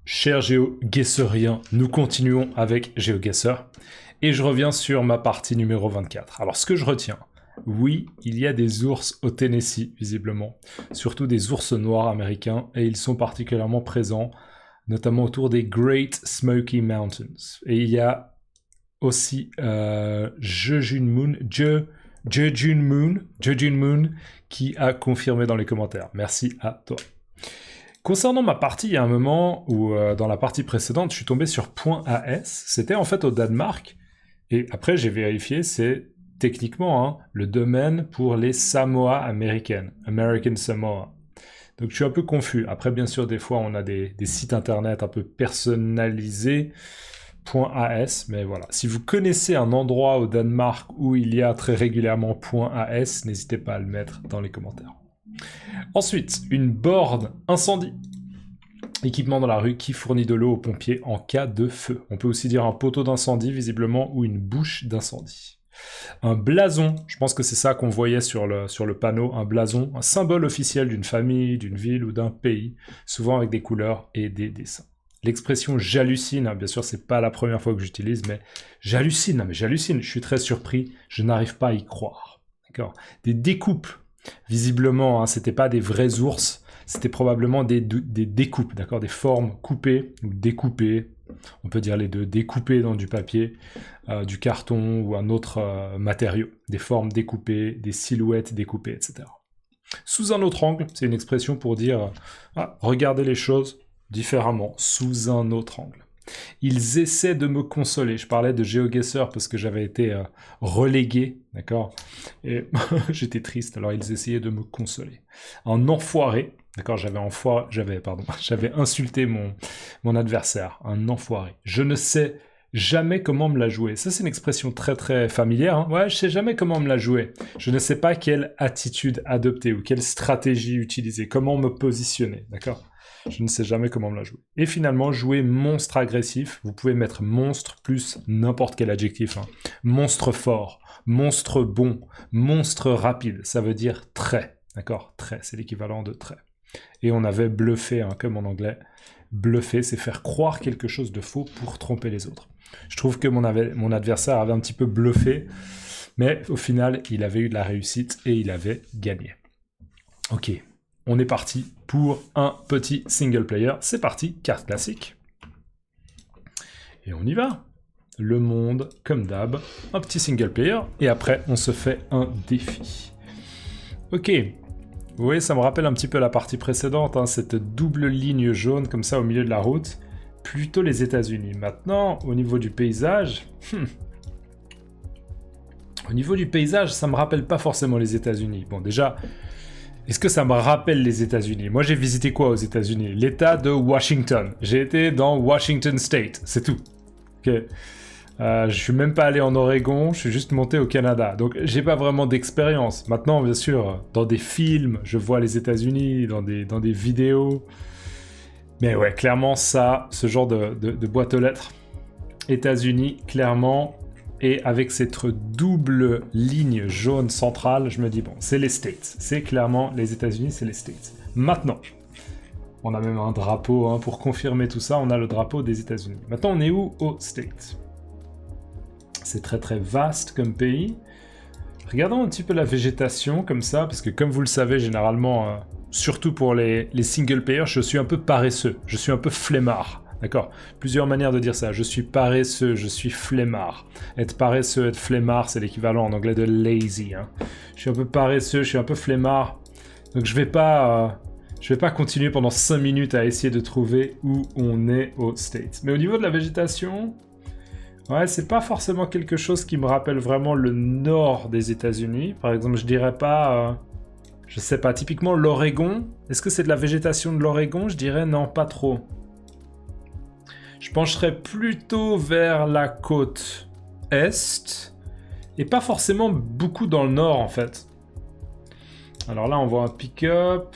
Cher GeoGuessrien, nous continuons avec GeoGuessr et je reviens sur ma partie numéro 24. Alors ce que je retiens, oui, il y a des ours au Tennessee, visiblement, surtout des ours noirs américains, et ils sont particulièrement présents, notamment autour des Great Smoky Mountains. Et il y a aussi Jejun Moon qui a confirmé dans les commentaires. Merci à toi. Concernant ma partie, il y a un moment où, dans la partie précédente, je suis tombé sur .as. C'était en fait au Danemark. Et après, j'ai vérifié, c'est techniquement le domaine pour les Samoa américaines. American Samoa. Donc je suis un peu confus. Après, bien sûr, des fois, on a des sites internet un peu personnalisés. .as, mais voilà. Si vous connaissez un endroit au Danemark où il y a très régulièrement .as, n'hésitez pas à le mettre dans les commentaires. Ensuite, une borne incendie. Équipement dans la rue qui fournit de l'eau aux pompiers en cas de feu. On peut aussi dire un poteau d'incendie, visiblement, ou une bouche d'incendie. Un blason, je pense que c'est ça qu'on voyait sur le panneau, un blason, un symbole officiel d'une famille, d'une ville ou d'un pays, souvent avec des couleurs et des dessins. L'expression « j'hallucine », bien sûr, c'est pas la première fois que j'utilise, mais j'hallucine, je suis très surpris, je n'arrive pas à y croire. D'accord. Des découpes. Visiblement, c'était pas des vrais ours, c'était probablement des découpes, d'accord, des formes coupées ou découpées, on peut dire les deux, découpées dans du papier, du carton ou un autre matériau, des formes découpées, des silhouettes découpées, etc. Sous un autre angle, c'est une expression pour dire regardez les choses différemment, sous un autre angle. Ils essaient de me consoler. Je parlais de GeoGuessr parce que j'avais été relégué, d'accord. Et j'étais triste, alors ils essayaient de me consoler. Un enfoiré, d'accord, j'avais insulté mon adversaire, un enfoiré. Je ne sais jamais comment me la jouer. Ça, c'est une expression très très familière. Ouais, je sais jamais comment me la jouer. Je ne sais pas quelle attitude adopter ou quelle stratégie utiliser, comment me positionner, d'accord. Je ne sais jamais comment me la jouer. Et finalement, jouer monstre agressif. Vous pouvez mettre monstre plus n'importe quel adjectif. Monstre fort, monstre bon, monstre rapide. Ça veut dire très. D'accord ? Très, c'est l'équivalent de très. Et on avait bluffé, comme en anglais. Bluffer, c'est faire croire quelque chose de faux pour tromper les autres. Je trouve que mon adversaire avait un petit peu bluffé. Mais au final, il avait eu de la réussite et il avait gagné. Ok. On est parti pour un petit single player. C'est parti, carte classique. Et on y va. Le monde, comme d'hab, un petit single player. Et après, on se fait un défi. Ok. Vous voyez, ça me rappelle un petit peu la partie précédente, cette double ligne jaune comme ça au milieu de la route. Plutôt les États-Unis. Maintenant, au niveau du paysage... Au niveau du paysage, ça me rappelle pas forcément les États-Unis. Bon, déjà... Est-ce que ça me rappelle les États-Unis ? Moi, j'ai visité quoi aux États-Unis ? L'État de Washington. J'ai été dans Washington State, c'est tout. Okay. Je suis même pas allé en Oregon, je suis juste monté au Canada. Donc, j'ai pas vraiment d'expérience. Maintenant, bien sûr, dans des films, je vois les États-Unis, dans des vidéos. Mais ouais, clairement, ça, ce genre de boîte aux lettres. États-Unis, clairement... Et avec cette double ligne jaune centrale, je me dis, bon, c'est les States. C'est clairement les États-Unis, c'est les States. Maintenant, on a même un drapeau, pour confirmer tout ça, on a le drapeau des États-Unis. Maintenant, on est où aux States ? C'est très très vaste comme pays. Regardons un petit peu la végétation comme ça, parce que comme vous le savez, généralement, surtout pour les single players, je suis un peu paresseux, je suis un peu flemmard. D'accord ? Plusieurs manières de dire ça. Je suis paresseux, je suis flemmard. Être paresseux, être flemmard, c'est l'équivalent en anglais de lazy. Je suis un peu paresseux, je suis un peu flemmard. Donc je vais pas continuer pendant 5 minutes à essayer de trouver où on est aux States. Mais au niveau de la végétation, ouais, c'est pas forcément quelque chose qui me rappelle vraiment le nord des États-Unis. Par exemple, je dirais pas... je sais pas, typiquement l'Oregon. Est-ce que c'est de la végétation de l'Oregon ? Je dirais non, pas trop. Je pencherais plutôt vers la côte est, et pas forcément beaucoup dans le nord, en fait. Alors là, on voit un pick-up.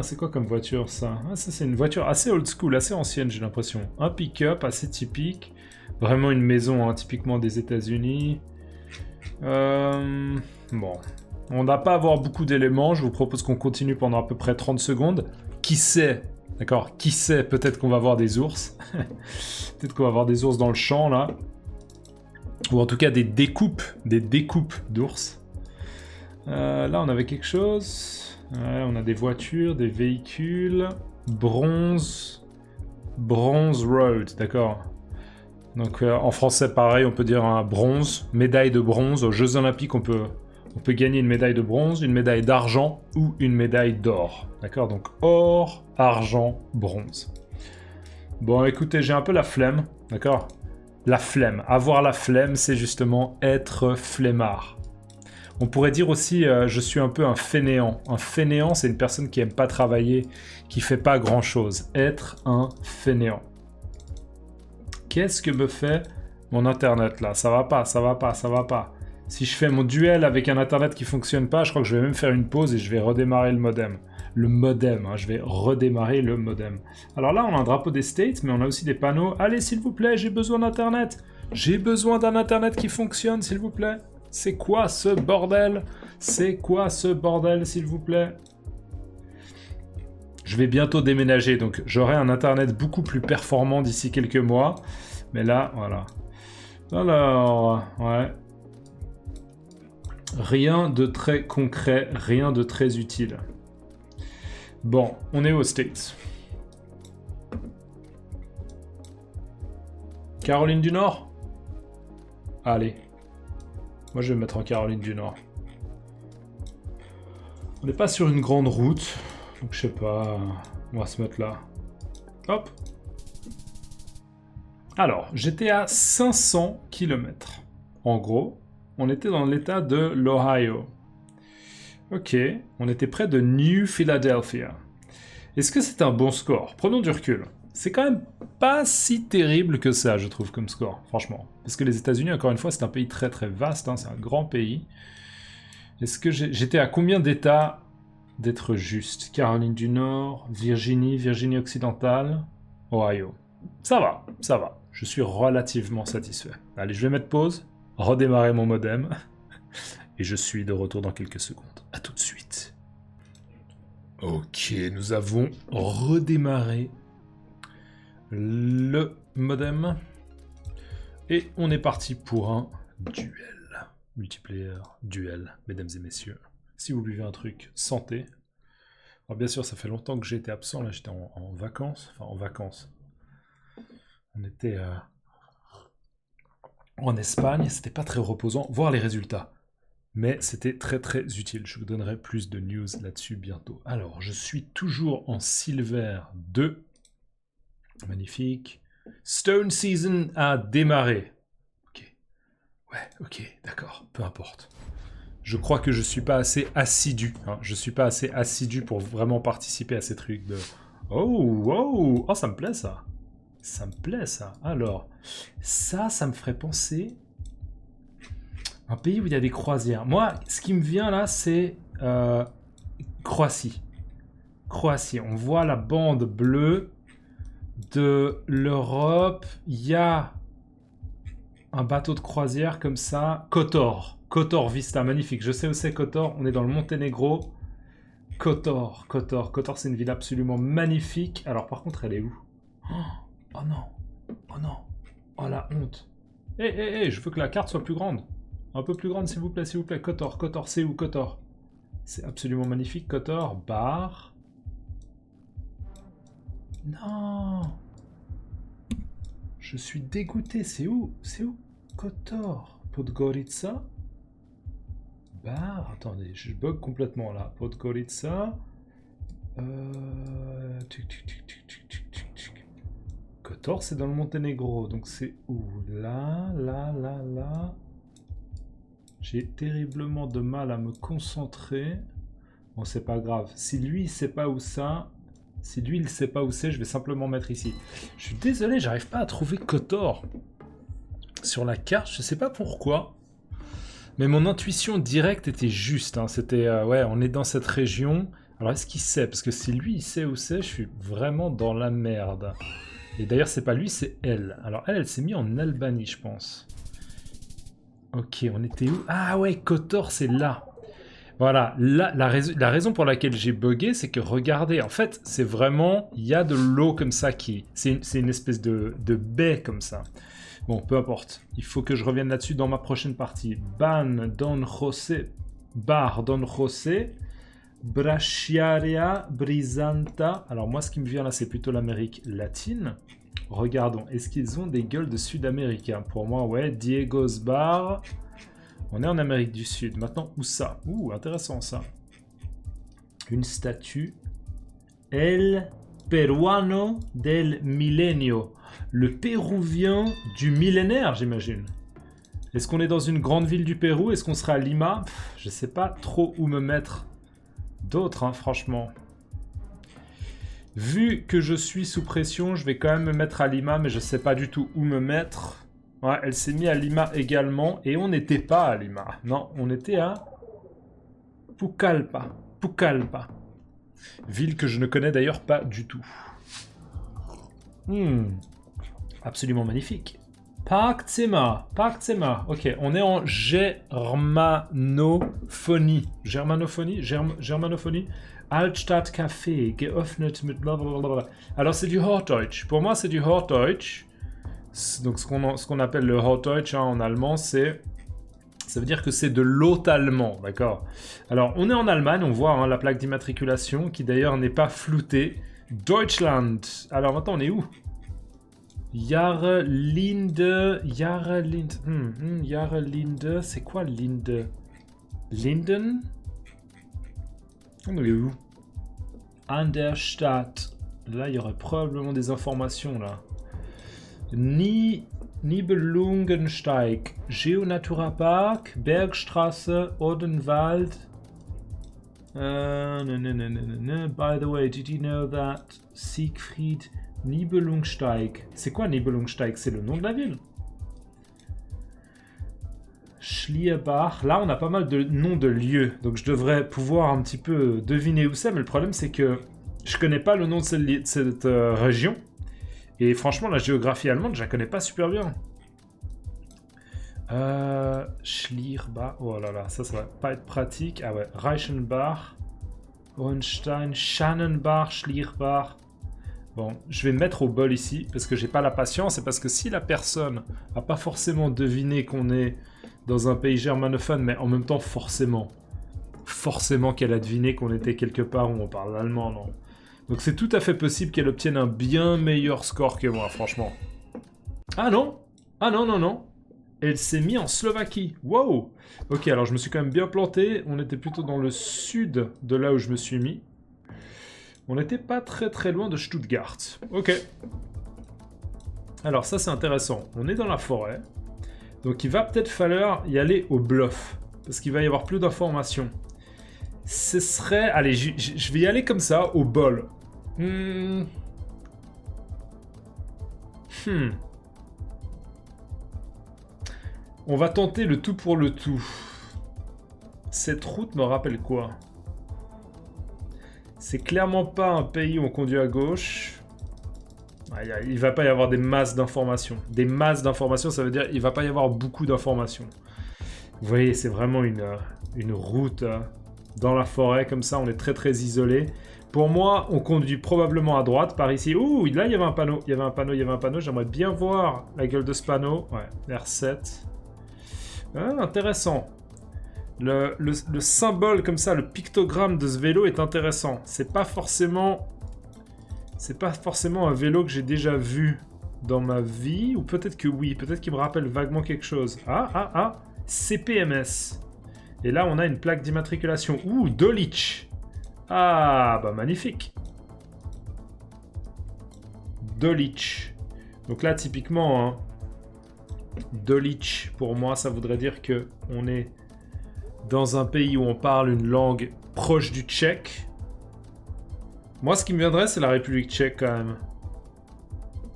C'est quoi comme voiture, ça ? Ça, c'est une voiture assez old school, assez ancienne, j'ai l'impression. Un pick-up assez typique. Vraiment une maison, typiquement des États-Unis. Bon. On n'a pas à avoir beaucoup d'éléments. Je vous propose qu'on continue pendant à peu près 30 secondes. qui sait, d'accord? Qui sait, peut-être qu'on va voir des ours. Peut-être qu'on va voir des ours dans le champ, là. Ou en tout cas des découpes d'ours. Là, on avait quelque chose. Ouais, on a des voitures, des véhicules. Bronze Road, d'accord. Donc en français, pareil, on peut dire un bronze, médaille de bronze. Aux Jeux Olympiques, on peut gagner une médaille de bronze, une médaille d'argent ou une médaille d'or. D'accord? Donc or, argent, bronze. Bon, écoutez, j'ai un peu la flemme, d'accord? La flemme. Avoir la flemme, c'est justement être flemmard. On pourrait dire aussi, je suis un peu un fainéant. Un fainéant, c'est une personne qui aime pas travailler, qui fait pas grand-chose. Être un fainéant. Qu'est-ce que me fait mon internet là? Ça va pas. Si je fais mon duel avec un internet qui fonctionne pas, je crois que je vais même faire une pause et je vais redémarrer le modem. Je vais redémarrer le modem. Alors là, on a un drapeau des States, mais on a aussi des panneaux. Allez, s'il vous plaît, j'ai besoin d'internet. J'ai besoin d'un internet qui fonctionne, s'il vous plaît. C'est quoi ce bordel? C'est quoi ce bordel, s'il vous plaît? Je vais bientôt déménager, donc j'aurai un internet beaucoup plus performant d'ici quelques mois. Mais là, voilà. Alors, ouais. Rien de très concret, rien de très utile. Bon, on est aux States. Caroline du Nord? Allez. Moi, je vais me mettre en Caroline du Nord. On n'est pas sur une grande route. Donc, je sais pas. On va se mettre là. Hop. Alors, j'étais à 500 km. En gros, on était dans l'état de l'Ohio. Ok, on était près de New Philadelphia. Est-ce que c'est un bon score? Prenons du recul. C'est quand même pas si terrible que ça, je trouve, comme score, franchement. Parce que les États-Unis, encore une fois, c'est un pays très très vaste, hein, c'est un grand pays. Est-ce que j'étais à combien d'États d'être juste? Caroline du Nord, Virginie, Virginie occidentale, Ohio. Ça va. Je suis relativement satisfait. Allez, je vais mettre pause, redémarrer mon modem, et je suis de retour dans quelques secondes. À tout de suite. Ok, nous avons redémarré le modem. Et on est parti pour un duel. Multiplayer, duel, mesdames et messieurs. Si vous buvez un truc, santé. Alors bien sûr, ça fait longtemps que j'ai été absent. Là, j'étais en vacances. Enfin, en vacances. On était en Espagne. C'était pas très reposant. Voir les résultats. Mais c'était très très utile. Je vous donnerai plus de news là-dessus bientôt. Alors, je suis toujours en Silver 2. Magnifique. Stone Season a démarré. Ok. Ouais, ok, d'accord. Peu importe. Je crois que je suis pas assez assidu. Hein. Je suis pas assez assidu pour vraiment participer à ces trucs de... Oh, wow. Oh, ça me plaît ça. Ça me plaît ça. Alors, ça me ferait penser... Un pays où il y a des croisières. Moi, ce qui me vient là, c'est Croatie. Croatie. On voit la bande bleue de l'Europe. Il y a un bateau de croisière comme ça. Kotor. Kotor Vista. Magnifique. Je sais où c'est Kotor. On est dans le Monténégro. Kotor, c'est une ville absolument magnifique. Alors, par contre, elle est où? Oh non. Oh la honte. Hé, je veux que la carte soit plus grande. Un peu plus grande, s'il vous plaît. Kotor, c'est où, Kotor? C'est absolument magnifique, Kotor. Bar. Non. Je suis dégoûté. C'est où? Kotor. Podgorica. Bar. Attendez, je bug complètement là. Podgorica. Kotor, c'est dans le Monténégro. Donc c'est où? Là. J'ai terriblement de mal à me concentrer. Bon, c'est pas grave. Si lui, il sait pas où ça... Si lui, il sait pas où c'est, je vais simplement mettre ici. Je suis désolé, j'arrive pas à trouver Kotor sur la carte. Je sais pas pourquoi. Mais mon intuition directe était juste. Hein. C'était, ouais, on est dans cette région. Alors, est-ce qu'il sait? Parce que si lui, il sait où c'est, je suis vraiment dans la merde. Et d'ailleurs, c'est pas lui, c'est elle. Alors, elle s'est mise en Albanie, je pense. Ok, on était où? Ah ouais, Kotor, c'est là. Voilà, la raison pour laquelle j'ai bugué, c'est que regardez, en fait, c'est vraiment, il y a de l'eau comme ça c'est une espèce de baie comme ça. Bon, peu importe, il faut que je revienne là-dessus dans ma prochaine partie. Ban Don José, Bar Don José, Brachiaria Brisanta. Alors moi, ce qui me vient là, c'est plutôt l'Amérique latine. Regardons, est-ce qu'ils ont des gueules de Sud-Américains? Pour moi, ouais, Diego's Bar. On est en Amérique du Sud. Maintenant, où ça? Ouh, intéressant ça. Une statue. El Peruano del Milenio. Le Péruvien du millénaire, j'imagine. Est-ce qu'on est dans une grande ville du Pérou? Est-ce qu'on sera à Lima? Je sais pas trop où me mettre d'autres, hein, franchement. Vu que je suis sous pression, je vais quand même me mettre à Lima, mais je sais pas du tout où me mettre. Ouais, elle s'est mise à Lima également, et on n'était pas à Lima. Non, on était à Pucallpa. Pucallpa. Ville que je ne connais d'ailleurs pas du tout. Absolument magnifique. Parkzimmer. Parkzimmer. Ok, on est en germanophonie. Germanophonie. Altstadt Café, geöffnet mit blablabla. Alors c'est du Hochdeutsch. Pour moi c'est du Hochdeutsch. Donc ce qu'on appelle le Hochdeutsch hein, en allemand, ça veut dire que c'est de l'haut-allemand, d'accord? Alors on est en Allemagne, on voit hein, la plaque d'immatriculation qui d'ailleurs n'est pas floutée. Deutschland. Alors maintenant on est où? Jarlinde, c'est quoi Linde? Linden? On est où? An der Stadt. Là, il y aurait probablement des informations, là. Nibelungensteig, Geonatura-Park, Bergstraße, Odenwald. By the way, did you know that Siegfried Nibelungsteig? C'est quoi Nibelungsteig? C'est le nom de la ville. Schlierbach. Là, on a pas mal de noms de lieux. Donc, je devrais pouvoir un petit peu deviner où c'est. Mais le problème, c'est que je connais pas le nom de cette région. Et franchement, la géographie allemande, je la connais pas super bien. Schlierbach. Oh là là, ça va pas être pratique. Ah ouais. Reichenbach. Hohenstein. Schannenbach. Schlierbach. Bon, je vais me mettre au bol ici. Parce que j'ai pas la patience. Et parce que si la personne a pas forcément deviné qu'on est dans un pays germanophone, mais en même temps, forcément qu'elle a deviné qu'on était quelque part où on parle allemand, non? Donc c'est tout à fait possible qu'elle obtienne un bien meilleur score que moi, franchement. Ah non! Ah non, non, non! Elle s'est mise en Slovaquie. Wow! Ok, alors je me suis quand même bien planté. On était plutôt dans le sud de là où je me suis mis. On n'était pas très très loin de Stuttgart. Ok. Alors ça c'est intéressant. On est dans la forêt. Donc il va peut-être falloir y aller au bluff. Parce qu'il va y avoir plus d'informations. Ce serait... Allez, je vais y aller comme ça, au bol. On va tenter le tout pour le tout. Cette route me rappelle quoi? C'est clairement pas un pays où on conduit à gauche. Il va pas y avoir des masses d'informations. Des masses d'informations, ça veut dire il va pas y avoir beaucoup d'informations. Vous voyez, c'est vraiment une route dans la forêt, comme ça, on est très très isolé. Pour moi, on conduit probablement à droite, par ici. Ouh, là, il y avait un panneau. Il y avait un panneau. J'aimerais bien voir la gueule de ce panneau. Ouais, R7. Ah, intéressant. Le symbole comme ça, le pictogramme de ce vélo est intéressant. C'est pas forcément un vélo que j'ai déjà vu dans ma vie, ou peut-être que oui, peut-être qu'il me rappelle vaguement quelque chose. CPMS. Et là, on a une plaque d'immatriculation. Ouh, Dölitsch. Ah, bah magnifique. Dölitsch. Donc là, typiquement, hein, Dölitsch, pour moi, ça voudrait dire que on est dans un pays où on parle une langue proche du tchèque. Moi, ce qui me viendrait, c'est la République tchèque, quand même.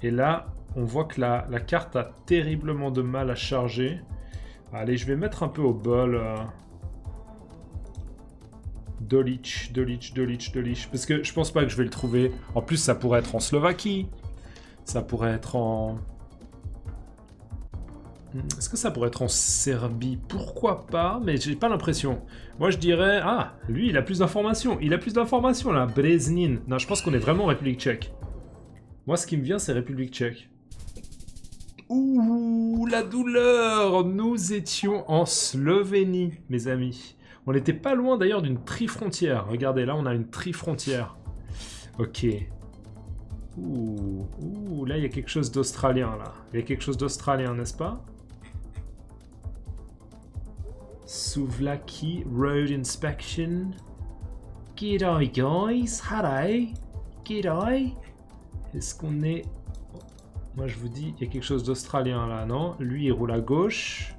Et là, on voit que la carte a terriblement de mal à charger. Allez, je vais mettre un peu au bol. Dölitsch. Parce que je pense pas que je vais le trouver. En plus, ça pourrait être en Slovaquie. Ça pourrait être en... Est-ce que ça pourrait être en Serbie? Pourquoi pas, mais j'ai pas l'impression. Moi je dirais... Ah, lui il a plus d'informations. Il a plus d'informations là, Breznin. Non, je pense qu'on est vraiment en République tchèque. Moi ce qui me vient c'est République tchèque. Ouh, la douleur! Nous étions en Slovénie, mes amis. On n'était pas loin d'ailleurs d'une tri-frontière. Regardez, là on a une tri-frontière. Ok. Ouh, là il y a quelque chose d'australien là. Il y a quelque chose d'australien, n'est-ce pas? Souvlaki Road Inspection. G'day guys, hello. G'day. Est-ce qu'on est... Moi je vous dis, il y a quelque chose d'australien là, non? Lui il roule à gauche.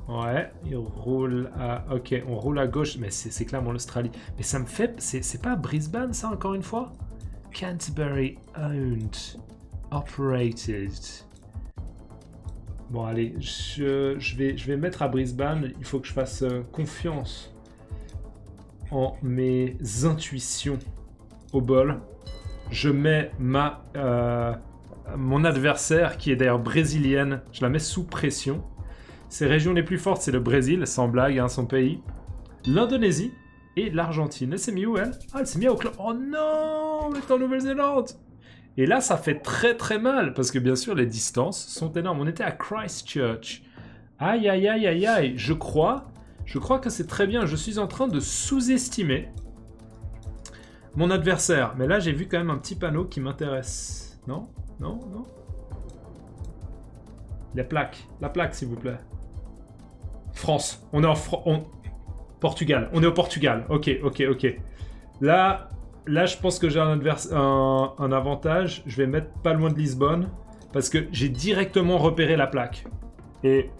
Ouais, il roule à... Ok, on roule à gauche, mais c'est clairement l'Australie. Mais ça me fait... C'est pas Brisbane ça, encore une fois? Canterbury owned, operated. Bon allez, je vais mettre à Brisbane. Il faut que je fasse confiance en mes intuitions au bol. Je mets mon adversaire, qui est d'ailleurs brésilienne, je la mets sous pression. Ses régions les plus fortes, c'est le Brésil, sans blague, hein, son pays. L'Indonésie et l'Argentine. Elle s'est mise où, elle? Ah, elle s'est mise au club. Oh non, elle est en Nouvelle-Zélande. Et là, ça fait très très mal, parce que bien sûr, les distances sont énormes. On était à Christchurch. Aïe, aïe, aïe, aïe, aïe. Je crois que c'est très bien. Je suis en train de sous-estimer mon adversaire. Mais là, j'ai vu quand même un petit panneau qui m'intéresse. Non? Non? Non? La plaque, s'il vous plaît. France. On est en Portugal. On est au Portugal. Ok. Là, je pense que j'ai un avantage. Je vais mettre pas loin de Lisbonne. Parce que j'ai directement repéré la plaque. Et...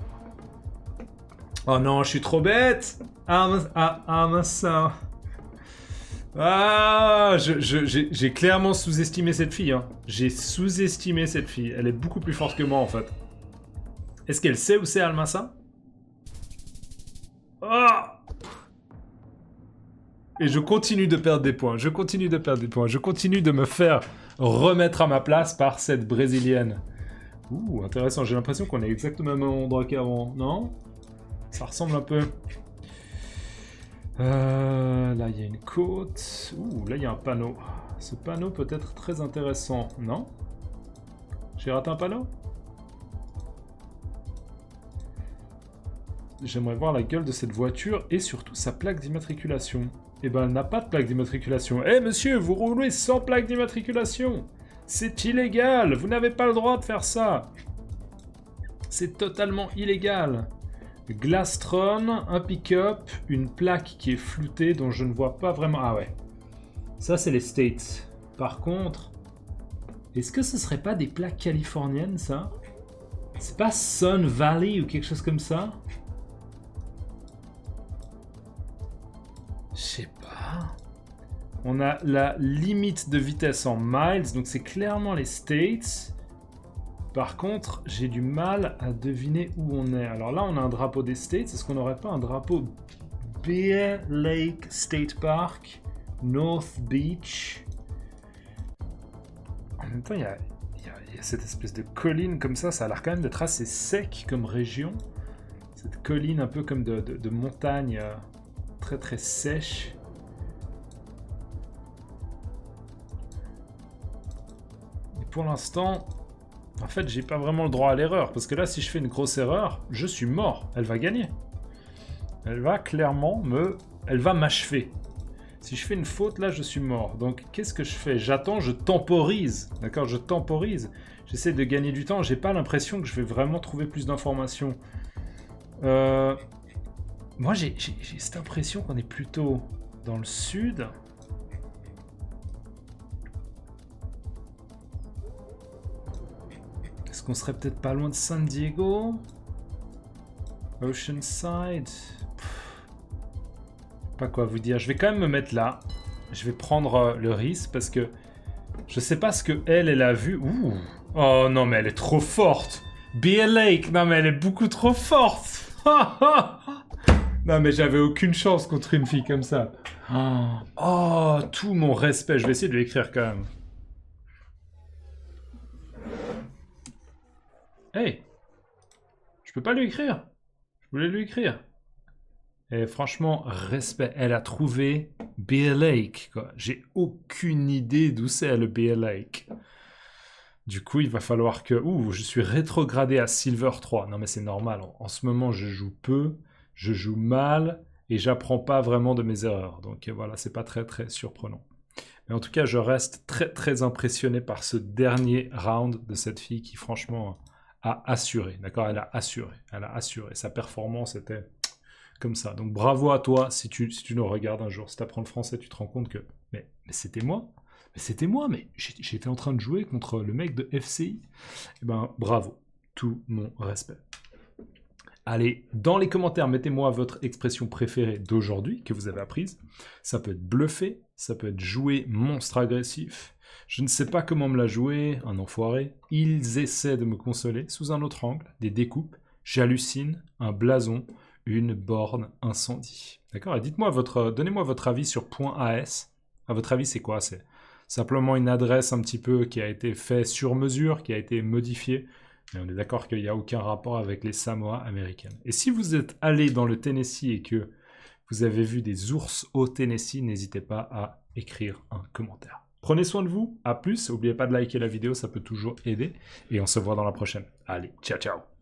Oh non, je suis trop bête. Mince. Ah, j'ai clairement sous-estimé cette fille. Hein. J'ai sous-estimé cette fille. Elle est beaucoup plus forte que moi, en fait. Est-ce qu'elle sait où c'est Almassa? Oh! Et je continue de perdre des points. Je continue de me faire remettre à ma place par cette brésilienne. Ouh, intéressant. J'ai l'impression qu'on est exactement au même endroit qu'avant. Non? Ça ressemble un peu. Là, il y a une côte. Ouh, là, il y a un panneau. Ce panneau peut être très intéressant. Non? J'ai raté un panneau? J'aimerais voir la gueule de cette voiture et surtout sa plaque d'immatriculation. Eh ben, elle n'a pas de plaque d'immatriculation. Eh monsieur, vous roulez sans plaque d'immatriculation! C'est illégal! Vous n'avez pas le droit de faire ça! C'est totalement illégal! Glastron, un pick-up, une plaque qui est floutée dont je ne vois pas vraiment... Ah ouais. Ça, c'est les States. Par contre, est-ce que ce serait pas des plaques californiennes, ça? C'est pas Sun Valley ou quelque chose comme ça? Je sais pas. On a la limite de vitesse en miles, donc c'est clairement les States. Par contre, j'ai du mal à deviner où on est. Alors là, on a un drapeau des States. Est-ce qu'on n'aurait pas un drapeau Bear Lake State Park, North Beach? En même temps, il y a cette espèce de colline comme ça. Ça a l'air quand même d'être assez sec comme région. Cette colline un peu comme de montagne... très très sèche. Et pour l'instant, en fait, j'ai pas vraiment le droit à l'erreur. Parce que là, si je fais une grosse erreur, je suis mort. Elle va gagner. Elle va clairement elle va m'achever. Si je fais une faute, là, je suis mort. Donc, qu'est-ce que je fais? J'attends, je temporise. D'accord? Je temporise. J'essaie de gagner du temps. J'ai pas l'impression que je vais vraiment trouver plus d'informations. Moi, j'ai cette impression qu'on est plutôt dans le sud. Est-ce qu'on serait peut-être pas loin de San Diego? Oceanside? Pas quoi vous dire. Je vais quand même me mettre là. Je vais prendre le risque parce que je sais pas ce que elle a vu. Ouh. Oh non, mais elle est trop forte. Bear Lake, non mais elle est beaucoup trop forte. Non mais j'avais aucune chance contre une fille comme ça. Oh, tout mon respect. Je vais essayer de l'écrire quand même. Hey. peux pas lui écrire. Je voulais lui écrire. Et franchement, respect. Elle a trouvé Bear Lake, quoi. J'ai aucune idée d'où c'est le Bear Lake. Du coup, il va falloir que... Ouh, je suis rétrogradé à Silver 3. Non, mais c'est normal. En ce moment, je joue peu, je joue mal, et j'apprends pas vraiment de mes erreurs. Donc voilà, c'est pas très très surprenant. Mais en tout cas, je reste très très impressionné par ce dernier round de cette fille qui, franchement, a assuré. D'accord? Elle a assuré. Elle a assuré. Sa performance était comme ça. Donc bravo à toi si tu nous regardes un jour. Si tu apprends le français, tu te rends compte que... Mais c'était moi. Mais c'était moi, mais j'étais en train de jouer contre le mec de FCI. Eh ben, bravo. Tout mon respect. Allez, dans les commentaires, mettez-moi votre expression préférée d'aujourd'hui que vous avez apprise. Ça peut être bluffer, ça peut être jouer monstre agressif. Je ne sais pas comment me la jouer, un enfoiré. Ils essaient de me consoler sous un autre angle, des découpes. J'hallucine, un blason, une borne incendie. D'accord? Et dites-moi donnez-moi votre avis sur .as. À votre avis, c'est quoi? C'est simplement une adresse un petit peu qui a été faite sur mesure, qui a été modifiée. Mais on est d'accord qu'il n'y a aucun rapport avec les Samoa américaines. Et si vous êtes allé dans le Tennessee et que vous avez vu des ours au Tennessee, n'hésitez pas à écrire un commentaire. Prenez soin de vous, à plus, n'oubliez pas de liker la vidéo, ça peut toujours aider. Et on se voit dans la prochaine. Allez, ciao ciao.